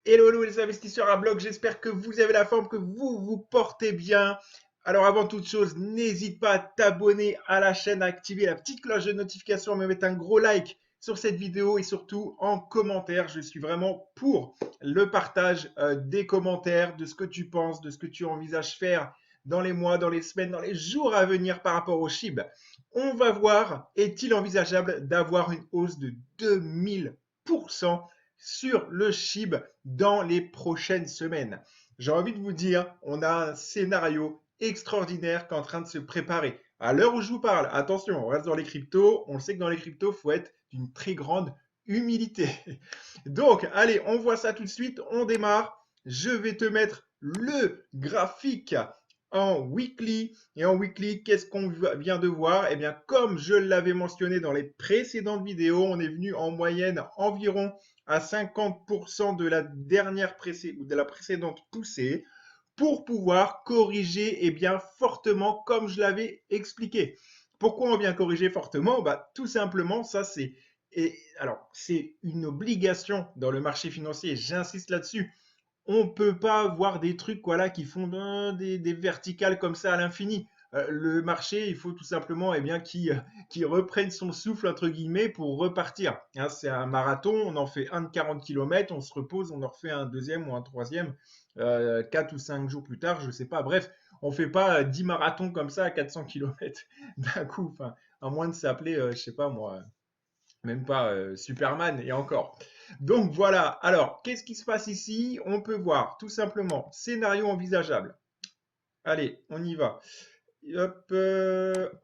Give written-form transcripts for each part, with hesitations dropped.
Hello, hello les investisseurs à bloc, j'espère que vous avez la forme, que vous vous portez bien. Alors avant toute chose, n'hésite pas à t'abonner à la chaîne, à activer la petite cloche de notification, me mettre un gros like sur cette vidéo et surtout en commentaire. Je suis vraiment pour le partage des commentaires, de ce que tu penses, de ce que tu envisages faire dans les mois, dans les semaines, dans les jours à venir par rapport au SHIB. On va voir, est-il envisageable d'avoir une hausse de 2000% sur le SHIB dans les prochaines semaines? J'ai envie de vous dire, on a un scénario extraordinaire qui est en train de se préparer. À l'heure où je vous parle, attention, on reste dans les cryptos. On sait que dans les cryptos, il faut être d'une très grande humilité. Donc, allez, on voit ça tout de suite. On démarre. Je vais te mettre le graphique en weekly. Et en weekly, qu'est-ce qu'on vient de voir? Eh bien, comme je l'avais mentionné dans les précédentes vidéos, on est venu en moyenne environ à 50% de la dernière ou de la précédente poussée pour pouvoir corriger bien fortement comme je l'avais expliqué. Pourquoi on vient corriger fortement? Tout simplement, ça c'est c'est une obligation dans le marché financier, j'insiste là-dessus. On ne peut pas avoir des trucs voilà, qui font des verticales comme ça à l'infini. Le marché, il faut tout simplement qu'il reprenne son souffle, entre guillemets, pour repartir. Hein, c'est un marathon, on en fait un de 40 km, on se repose, on en refait un deuxième ou un troisième 4 ou 5 jours plus tard, je ne sais pas. Bref, on ne fait pas 10 marathons comme ça à 400 km d'un coup, enfin, à moins de s'appeler, je ne sais pas moi, même pas Superman et encore. Donc voilà, alors qu'est-ce qui se passe ici? On peut voir tout simplement scénario envisageable. Allez, on y va. Hop,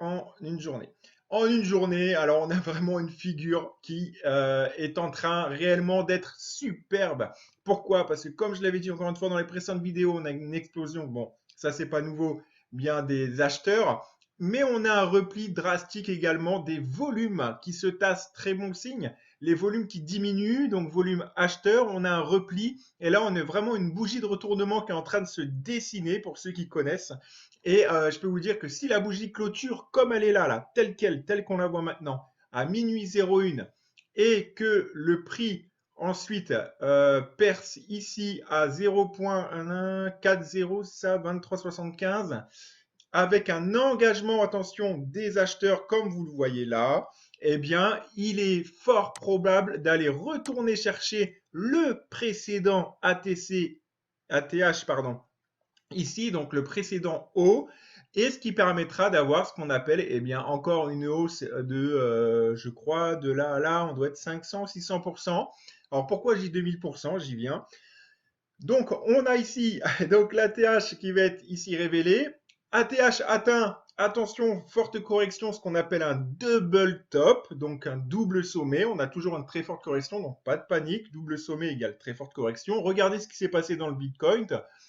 en une journée. En une journée, alors on a vraiment une figure qui est en train réellement d'être superbe. Pourquoi? Parce que comme je l'avais dit encore une fois dans les précédentes vidéos, on a une explosion. Bon, ça c'est pas nouveau, bien des acheteurs. Mais on a un repli drastique également des volumes qui se tassent, très bon signe. Les volumes qui diminuent, donc volume acheteur, on a un repli. Et là, on a vraiment une bougie de retournement qui est en train de se dessiner pour ceux qui connaissent. Et je peux vous dire que si la bougie clôture comme elle est là, telle quelle, telle qu'on la voit maintenant, à minuit 01, et que le prix ensuite perce ici à 0.1140, ça 23,75, avec un engagement, attention, des acheteurs comme vous le voyez là, eh bien, il est fort probable d'aller retourner chercher le précédent ATH, pardon, ici, donc le précédent haut, et ce qui permettra d'avoir ce qu'on appelle, eh bien, encore une hausse de, je crois, de là à là, on doit être 500-600%. Alors pourquoi j'ai 2000%? J'y viens. Donc on a ici donc l'ATH qui va être ici révélé. ATH atteint, attention, forte correction, ce qu'on appelle un double top, donc un double sommet. On a toujours une très forte correction, donc pas de panique. Double sommet égale très forte correction. Regardez ce qui s'est passé dans le Bitcoin.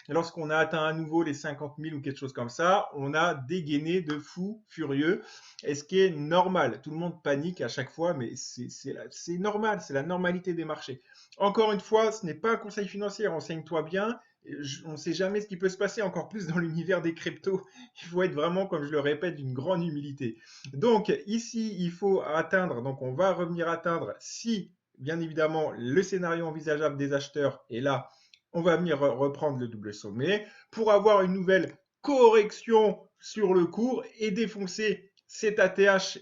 Lorsqu'on a atteint à nouveau les 50 000 ou quelque chose comme ça, on a dégainé de fou furieux. Et ce qui est normal, tout le monde panique à chaque fois, mais c'est normal, c'est la normalité des marchés. Encore une fois, ce n'est pas un conseil financier, renseigne-toi bien. On ne sait jamais ce qui peut se passer, encore plus dans l'univers des cryptos. Il faut être vraiment, comme je le répète, d'une grande humilité. Donc ici, il faut atteindre, donc on va revenir atteindre, si bien évidemment le scénario envisageable des acheteurs est là, on va venir reprendre le double sommet pour avoir une nouvelle correction sur le cours et défoncer cet ATH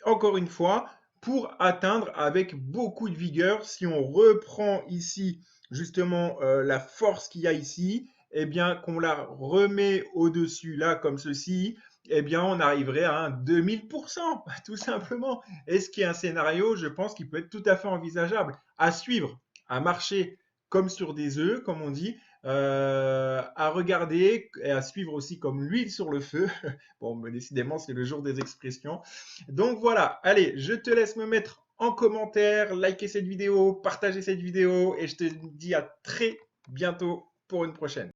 encore une fois pour atteindre avec beaucoup de vigueur. Si on reprend ici justement la force qu'il y a ici, eh bien qu'on la remet au-dessus là comme ceci, eh bien on arriverait à un 2000%, tout simplement. Et ce qui est un scénario, je pense, qui peut être tout à fait envisageable à suivre, à marcher comme sur des œufs, comme on dit, à regarder et à suivre aussi comme l'huile sur le feu. Bon, mais décidément, c'est le jour des expressions. Donc voilà, allez, je te laisse me mettre en commentaire, liker cette vidéo, partager cette vidéo et je te dis à très bientôt pour une prochaine.